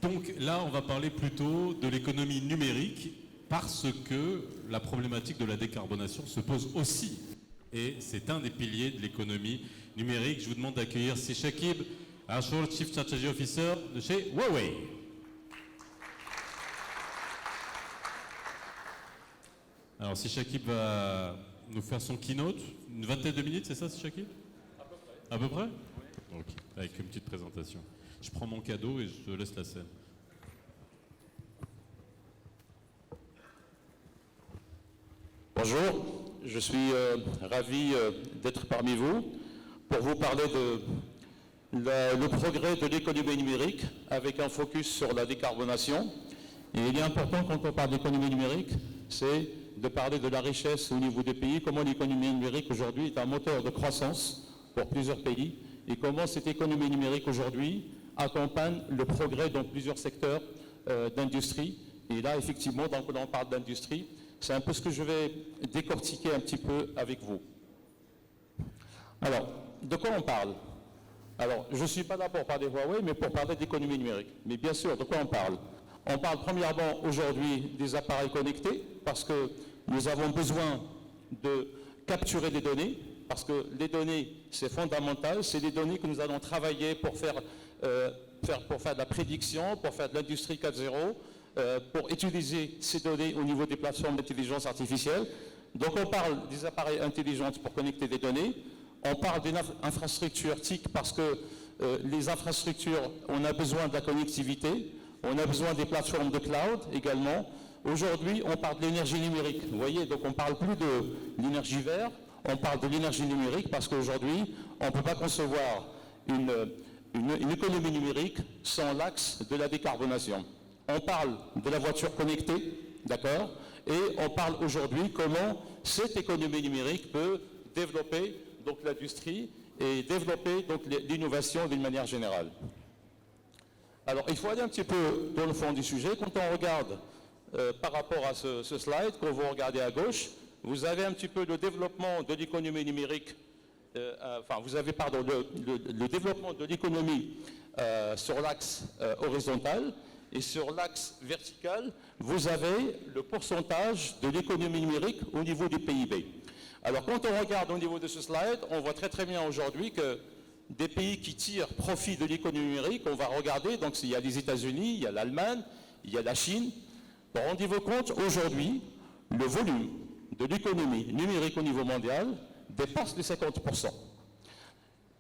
Donc là, on va parler plutôt de l'économie numérique parce que la problématique de la décarbonation se pose aussi. Et c'est un des piliers de l'économie numérique. Je vous demande d'accueillir Si Shakib Ashur, Chief Strategy Officer de chez Huawei. Alors Si Shakib va nous faire son keynote, une vingtaine de minutes, c'est ça Si Shakib ? À peu près ? Oui. Ok, avec une petite présentation. Je prends mon cadeau et je te laisse la scène. Bonjour, je suis ravi d'être parmi vous pour vous parler le progrès de l'économie numérique avec un focus sur la décarbonation. Et il est important quand on parle d'économie numérique, c'est de parler de la richesse au niveau des pays, comment l'économie numérique aujourd'hui est un moteur de croissance pour plusieurs pays et comment cette économie numérique aujourd'hui accompagne le progrès dans plusieurs secteurs d'industrie. Et là, effectivement, quand on parle d'industrie, c'est un peu ce que je vais décortiquer un petit peu avec vous. Alors, de quoi on parle? Alors, je ne suis pas là pour parler de Huawei, mais pour parler d'économie numérique. Mais bien sûr, de quoi on parle? On parle premièrement aujourd'hui des appareils connectés, parce que nous avons besoin de capturer des données, parce que les données, c'est fondamental, c'est des données que nous allons travailler pour faire de la prédiction, pour faire de l'industrie 4.0, pour utiliser ces données au niveau des plateformes d'intelligence artificielle. Donc on parle des appareils intelligents pour connecter des données, on parle d'une infrastructure TIC parce que les infrastructures, on a besoin de la connectivité, on a besoin des plateformes de cloud également. Aujourd'hui, on parle de l'énergie numérique. Vous voyez, donc on ne parle plus de l'énergie verte, on parle de l'énergie numérique parce qu'aujourd'hui, on ne peut pas concevoir une économie numérique sans l'axe de la décarbonation. On parle de la voiture connectée, d'accord? Et on parle aujourd'hui comment cette économie numérique peut développer donc l'industrie et développer donc l'innovation d'une manière générale. Alors, il faut aller un petit peu dans le fond du sujet. Quand on regarde par rapport à ce slide, quand vous regardez à gauche, vous avez un petit peu le développement de l'économie numérique, vous avez, pardon, le développement de l'économie sur l'axe horizontal, et sur l'axe vertical, vous avez le pourcentage de l'économie numérique au niveau du PIB. Alors, quand on regarde au niveau de ce slide, on voit très bien aujourd'hui que des pays qui tirent profit de l'économie numérique, on va regarder, donc il y a les États-Unis, il y a l'Allemagne, il y a la Chine. Donc, rendez-vous compte, aujourd'hui, le volume de l'économie numérique au niveau mondial dépasse les 50%.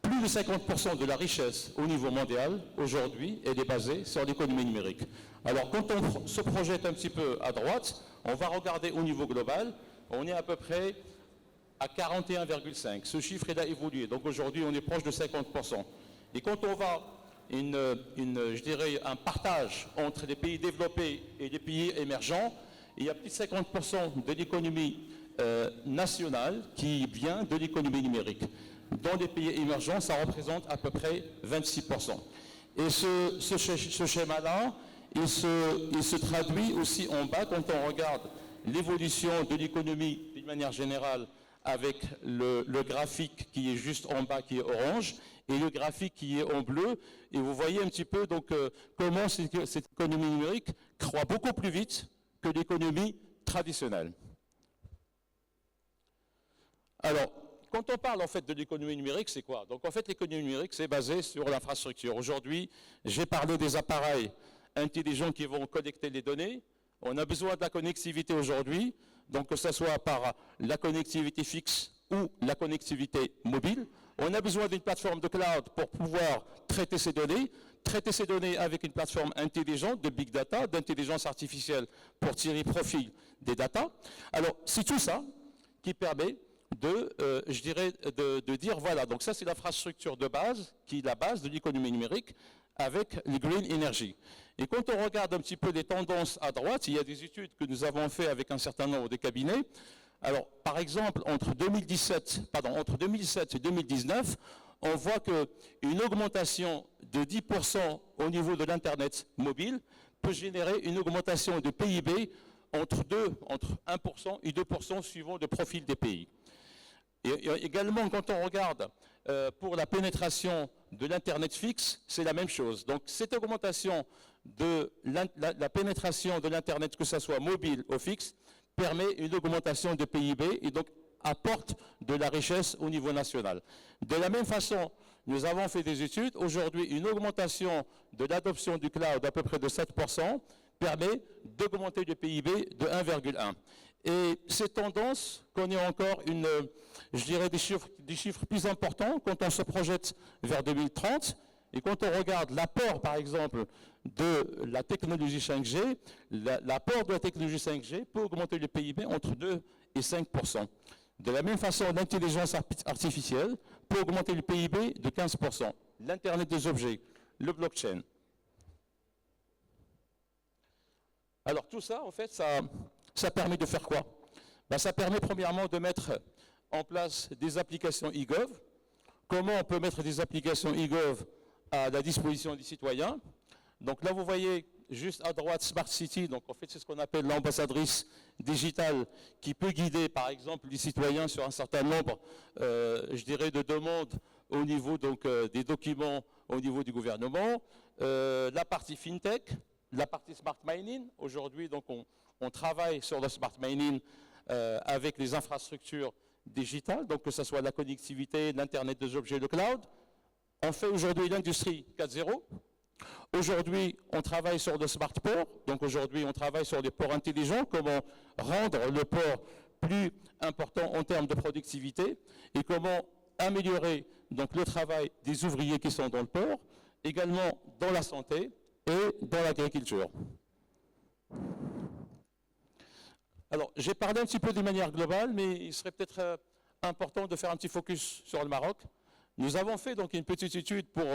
Plus de 50% de la richesse au niveau mondial, aujourd'hui, elle est basée sur l'économie numérique. Alors, quand on se projette un petit peu à droite, on va regarder au niveau global, on est à peu près à 41,5. Ce chiffre, il a évolué. Donc, aujourd'hui, on est proche de 50%. Et quand on va, je dirais, un partage entre les pays développés et les pays émergents, il y a plus de 50% de l'économie nationale qui vient de l'économie numérique. Dans les pays émergents, ça représente à peu près 26%. Et ce schéma-là, il se traduit aussi en bas quand on regarde l'évolution de l'économie d'une manière générale avec le graphique qui est juste en bas, qui est orange, et le graphique qui est en bleu. Et vous voyez un petit peu donc, comment cette économie numérique croît beaucoup plus vite que l'économie traditionnelle. Alors, quand on parle en fait de l'économie numérique, c'est quoi? Donc en fait, l'économie numérique, c'est basé sur l'infrastructure. Aujourd'hui, j'ai parlé des appareils intelligents qui vont collecter les données. On a besoin de la connectivité aujourd'hui, donc que ce soit par la connectivité fixe ou la connectivité mobile. On a besoin d'une plateforme de cloud pour pouvoir traiter ces données avec une plateforme intelligente de big data, d'intelligence artificielle pour tirer profit des data. Alors, c'est tout ça qui permet de dire, voilà, donc ça c'est l'infrastructure de base, qui est la base de l'économie numérique, avec les green energy. Et quand on regarde un petit peu les tendances à droite, il y a des études que nous avons fait avec un certain nombre de cabinets. Alors, par exemple, entre 2017 et 2019, on voit qu'une augmentation de 10% au niveau de l'Internet mobile peut générer une augmentation de PIB entre 1% et 2% suivant le profil des pays. Et également, quand on regarde pour la pénétration de l'Internet fixe, c'est la même chose. Donc, cette augmentation de la pénétration de l'Internet, que ce soit mobile ou fixe, permet une augmentation de PIB et donc apporte de la richesse au niveau national. De la même façon, nous avons fait des études. Aujourd'hui, une augmentation de l'adoption du cloud d'à peu près de 7% permet d'augmenter le PIB de 1,1. Et cette tendance connaît encore je dirais des chiffres plus importants quand on se projette vers 2030. Et quand on regarde l'apport, par exemple, de la technologie 5G, l'apport de la technologie 5G peut augmenter le PIB entre 2 et 5%. De la même façon, l'intelligence artificielle peut augmenter le PIB de 15%. L'Internet des objets, le blockchain. Alors tout ça, en fait, ça permet de faire quoi? Ça permet premièrement de mettre en place des applications e-gov. Comment on peut mettre des applications e-gov à la disposition des citoyens? Donc là, vous voyez juste à droite Smart City. Donc en fait, c'est ce qu'on appelle l'ambassadrice digitale qui peut guider, par exemple, les citoyens sur un certain nombre, je dirais, de demandes au niveau donc, des documents au niveau du gouvernement. La partie FinTech, la partie Smart Mining. Aujourd'hui, donc, on travaille sur le Smart Mining avec les infrastructures digitales, donc que ce soit la connectivité, l'Internet des objets, le cloud. On fait aujourd'hui l'industrie 4.0. Aujourd'hui, on travaille sur le smart port. Donc aujourd'hui, on travaille sur les ports intelligents, comment rendre le port plus important en termes de productivité et comment améliorer donc, le travail des ouvriers qui sont dans le port, également dans la santé et dans l'agriculture. Alors, j'ai parlé un petit peu de manière globale, mais il serait peut-être important de faire un petit focus sur le Maroc. Nous avons fait donc une petite étude pour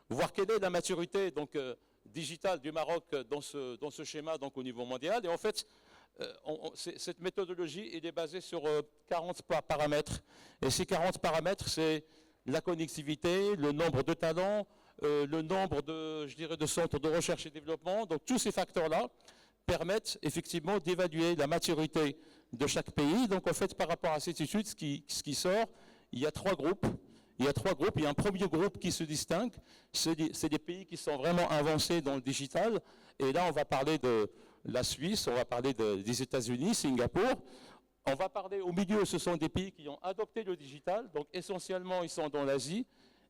voir quelle est la maturité donc, digitale du Maroc dans ce schéma donc, au niveau mondial. Et en fait, cette méthodologie elle est basée sur 40 paramètres. Et ces 40 paramètres, c'est la connectivité, le nombre de talents, le nombre de, je dirais, de centres de recherche et développement. Donc tous ces facteurs-là permettent effectivement d'évaluer la maturité de chaque pays. Donc en fait, par rapport à cette étude, ce qui sort, il y a trois groupes. Il y a un premier groupe qui se distingue, c'est des pays qui sont vraiment avancés dans le digital. Et là, on va parler de la Suisse, on va parler des États-Unis, Singapour. On va parler au milieu, ce sont des pays qui ont adopté le digital. Donc essentiellement, ils sont dans l'Asie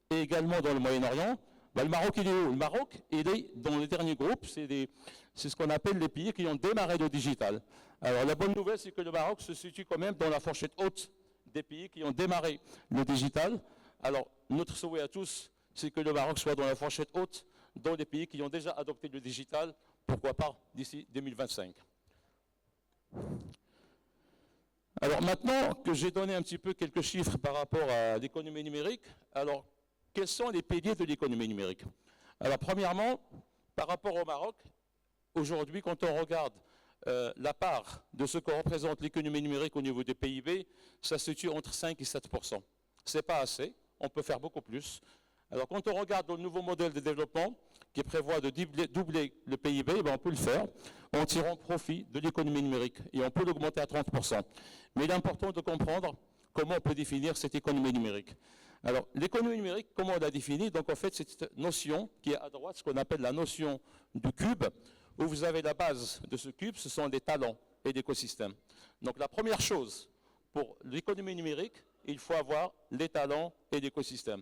et également dans le Moyen-Orient. Le Maroc, il est où? Le Maroc, il est dans le dernier groupe. C'est ce qu'on appelle les pays qui ont démarré le digital. Alors la bonne nouvelle, c'est que le Maroc se situe quand même dans la fourchette haute des pays qui ont démarré le digital. Alors, notre souhait à tous, c'est que le Maroc soit dans la fourchette haute dans les pays qui ont déjà adopté le digital, pourquoi pas d'ici 2025. Alors maintenant que j'ai donné un petit peu quelques chiffres par rapport à l'économie numérique, alors quels sont les piliers de l'économie numérique? Alors premièrement, par rapport au Maroc, aujourd'hui quand on regarde la part de ce que représente l'économie numérique au niveau du PIB, ça se situe entre 5 et 7%. Ce n'est pas assez. On peut faire beaucoup plus. Alors, quand on regarde le nouveau modèle de développement qui prévoit de doubler le PIB, on peut le faire en tirant profit de l'économie numérique et on peut l'augmenter à 30%. Mais il est important de comprendre comment on peut définir cette économie numérique. Alors, l'économie numérique, comment on la définit? Donc, en fait, c'est cette notion qui est à droite, ce qu'on appelle la notion du cube, où vous avez la base de ce cube, ce sont des talents et l'écosystème. Donc, la première chose pour l'économie numérique, il faut avoir les talents et l'écosystème.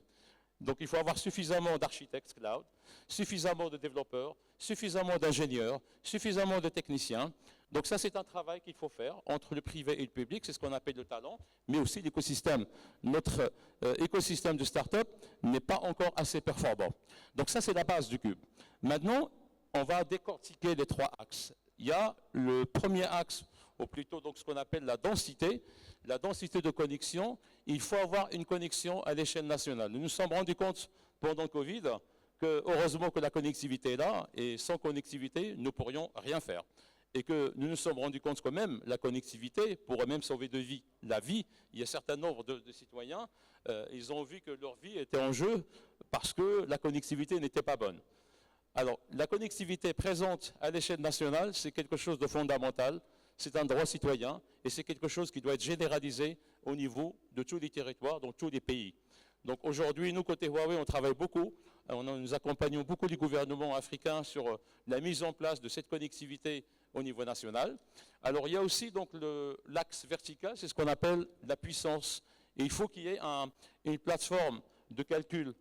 Donc il faut avoir suffisamment d'architectes cloud, suffisamment de développeurs, suffisamment d'ingénieurs, suffisamment de techniciens. Donc ça, c'est un travail qu'il faut faire entre le privé et le public, c'est ce qu'on appelle le talent, mais aussi l'écosystème. Notre écosystème de start-up n'est pas encore assez performant. Donc ça, c'est la base du cube. Maintenant, on va décortiquer les trois axes. Il y a le premier axe, ou plutôt donc ce qu'on appelle la densité de connexion. Il faut avoir une connexion à l'échelle nationale. Nous nous sommes rendus compte pendant le Covid que heureusement que la connectivité est là, et sans connectivité, nous ne pourrions rien faire. Et que nous nous sommes rendus compte quand même la connectivité pourrait même sauver la vie. Il y a un certain nombre de citoyens, ils ont vu que leur vie était en jeu parce que la connectivité n'était pas bonne. Alors, la connectivité présente à l'échelle nationale, c'est quelque chose de fondamental. C'est un droit citoyen et c'est quelque chose qui doit être généralisé au niveau de tous les territoires, dans tous les pays. Donc aujourd'hui, nous, côté Huawei, on travaille beaucoup nous accompagnons beaucoup les gouvernements africains sur la mise en place de cette connectivité au niveau national. Alors il y a aussi donc l'axe vertical, c'est ce qu'on appelle la puissance. Et il faut qu'il y ait une plateforme de calcul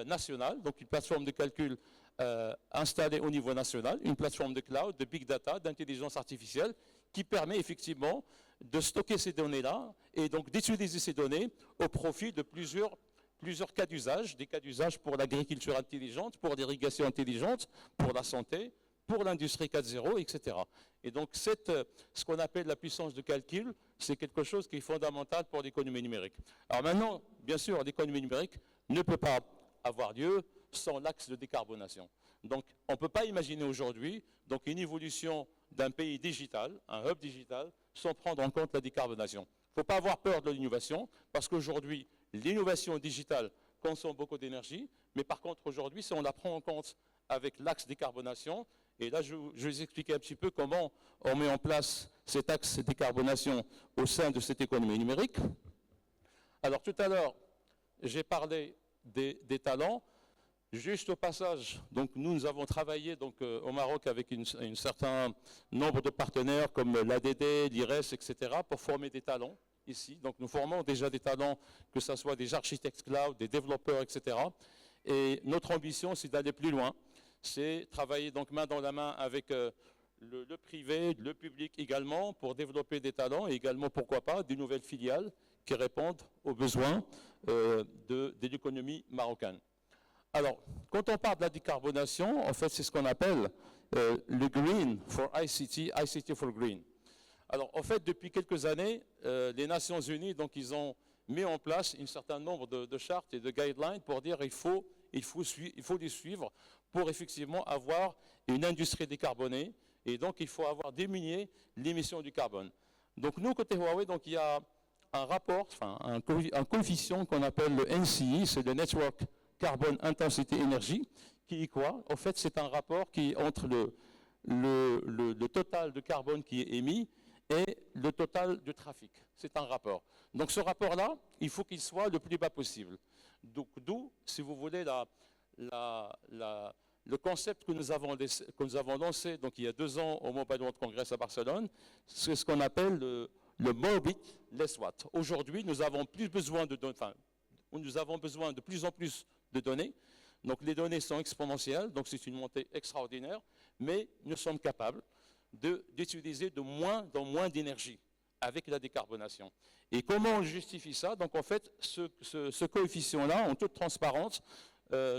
nationale, donc une plateforme de calcul installée au niveau national, une plateforme de cloud, de big data, d'intelligence artificielle, qui permet effectivement de stocker ces données-là et donc d'utiliser ces données au profit de plusieurs cas d'usage, des cas d'usage pour l'agriculture intelligente, pour l'irrigation intelligente, pour la santé, pour l'industrie 4.0, etc. Et donc ce qu'on appelle la puissance de calcul, c'est quelque chose qui est fondamental pour l'économie numérique. Alors maintenant, bien sûr, l'économie numérique ne peut pas avoir lieu sans l'axe de décarbonation. Donc on ne peut pas imaginer aujourd'hui une évolution d'un pays digital, un hub digital, sans prendre en compte la décarbonation. Il ne faut pas avoir peur de l'innovation, parce qu'aujourd'hui, l'innovation digitale consomme beaucoup d'énergie, mais par contre aujourd'hui, si on la prend en compte avec l'axe décarbonation, et là je vais vous expliquer un petit peu comment on met en place cet axe décarbonation au sein de cette économie numérique. Alors tout à l'heure, j'ai parlé des talents. Juste au passage, donc nous avons travaillé au Maroc avec un certain nombre de partenaires comme l'ADD, l'IRES, etc. pour former des talents ici. Donc nous formons déjà des talents, que ce soit des architectes cloud, des développeurs, etc. Et notre ambition, c'est d'aller plus loin. C'est travailler donc main dans la main avec le privé, le public également, pour développer des talents et également, pourquoi pas, des nouvelles filiales qui répondent aux besoins de l'économie marocaine. Alors, quand on parle de la décarbonation, en fait, c'est ce qu'on appelle le Green for ICT, ICT for Green. Alors, en fait, depuis quelques années, les Nations Unies, donc, ils ont mis en place un certain nombre de chartes et de guidelines pour dire qu'il faut les suivre pour effectivement avoir une industrie décarbonée et donc il faut avoir diminué l'émission du carbone. Donc, nous, côté Huawei, donc, il y a un rapport, enfin, un coefficient qu'on appelle le NCI, c'est le Network Carbone Intensity Energy, qui est quoi? En fait, c'est un rapport qui est entre le total de carbone qui est émis et le total de trafic. C'est un rapport. Donc ce rapport-là, il faut qu'il soit le plus bas possible. D'où, si vous voulez, le concept que nous avons lancé donc, il y a 2 ans au Mobile World Congress à Barcelone, c'est ce qu'on appelle le More Bit, Less Watt. Aujourd'hui, nous avons besoin de plus en plus de données. Donc les données sont exponentielles, donc c'est une montée extraordinaire, mais nous sommes capables d'utiliser de moins en moins d'énergie avec la décarbonation. Et comment on justifie ça? Donc en fait, ce coefficient-là, en toute transparence,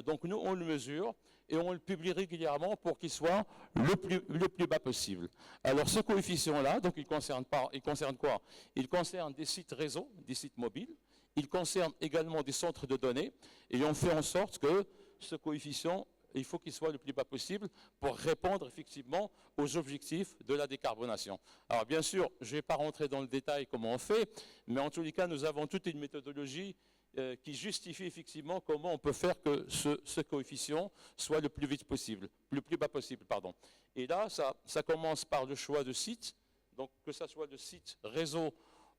donc nous on le mesure et on le publie régulièrement pour qu'il soit le plus bas possible. Alors ce coefficient-là, donc il concerne quoi? Il concerne des sites réseau, des sites mobiles. Il concerne également des centres de données et on fait en sorte que ce coefficient, il faut qu'il soit le plus bas possible pour répondre effectivement aux objectifs de la décarbonation. Alors bien sûr, je ne vais pas rentrer dans le détail comment on fait, mais en tous les cas, nous avons toute une méthodologie qui justifie effectivement comment on peut faire que ce coefficient soit le plus vite possible, le plus bas possible, pardon. Et là, ça commence par le choix de site, donc que ce soit le site réseau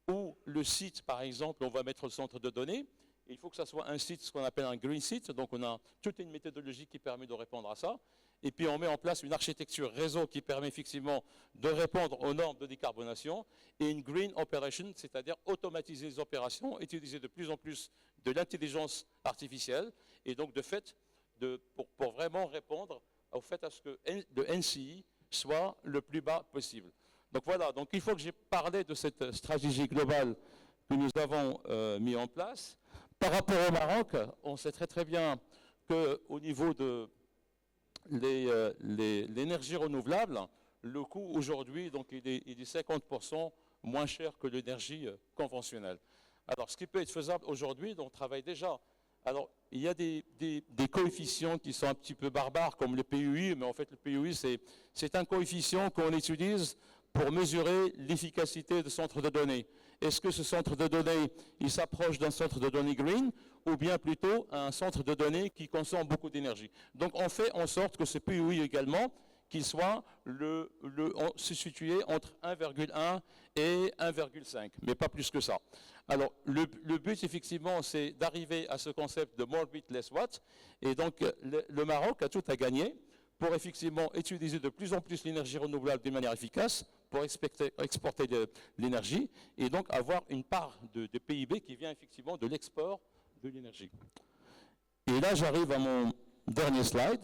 ou le site, par exemple, on va mettre le centre de données. Il faut que ça soit un site, ce qu'on appelle un green site. Donc on a toute une méthodologie qui permet de répondre à ça. Et puis on met en place une architecture réseau qui permet effectivement de répondre aux normes de décarbonation. Et une green operation, c'est-à-dire automatiser les opérations, utiliser de plus en plus de l'intelligence artificielle. Et donc de fait, pour vraiment répondre au fait à ce que le NCI soit le plus bas possible. Donc voilà, donc il faut que j'ai parlé de cette stratégie globale que nous avons mis en place. Par rapport au Maroc, on sait très très bien qu'au niveau de l'énergie renouvelable, le coût aujourd'hui, donc il est 50% moins cher que l'énergie conventionnelle. Alors ce qui peut être faisable aujourd'hui, on travaille déjà. Alors il y a des coefficients qui sont un petit peu barbares comme le PUI, mais en fait le PUI c'est un coefficient qu'on utilise pour mesurer l'efficacité de centre de données. Est-ce que ce centre de données, il s'approche d'un centre de données green ou bien plutôt un centre de données qui consomme beaucoup d'énergie? Donc on fait en sorte que ce PUI également, qu'il soit se situer entre 1,1 et 1,5, mais pas plus que ça. Alors, le but, effectivement, c'est d'arriver à ce concept de more bit, less watt. Et donc, le Maroc a tout à gagner pour effectivement utiliser de plus en plus l'énergie renouvelable de manière efficace, pour exporter de l'énergie, et donc avoir une part de PIB qui vient effectivement de l'export de l'énergie. Et là, j'arrive à mon dernier slide.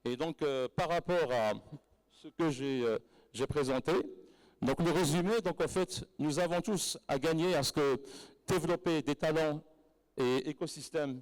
Et donc, par rapport à ce que j'ai présenté, donc le résumé, donc en fait, nous avons tous à gagner à ce que développer des talents et écosystèmes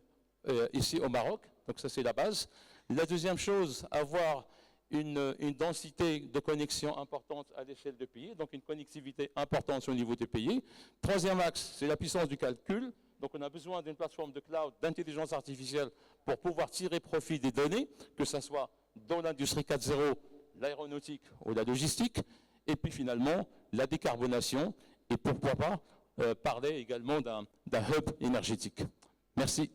ici au Maroc. Donc ça, c'est la base. La deuxième chose, avoir une densité de connexion importante à l'échelle du pays, donc une connectivité importante au niveau des pays. Troisième axe, c'est la puissance du calcul. Donc on a besoin d'une plateforme de cloud, d'intelligence artificielle pour pouvoir tirer profit des données, que ce soit dans l'industrie 4.0, l'aéronautique ou la logistique, et puis finalement la décarbonation, et pourquoi pas parler également d'un hub énergétique. Merci.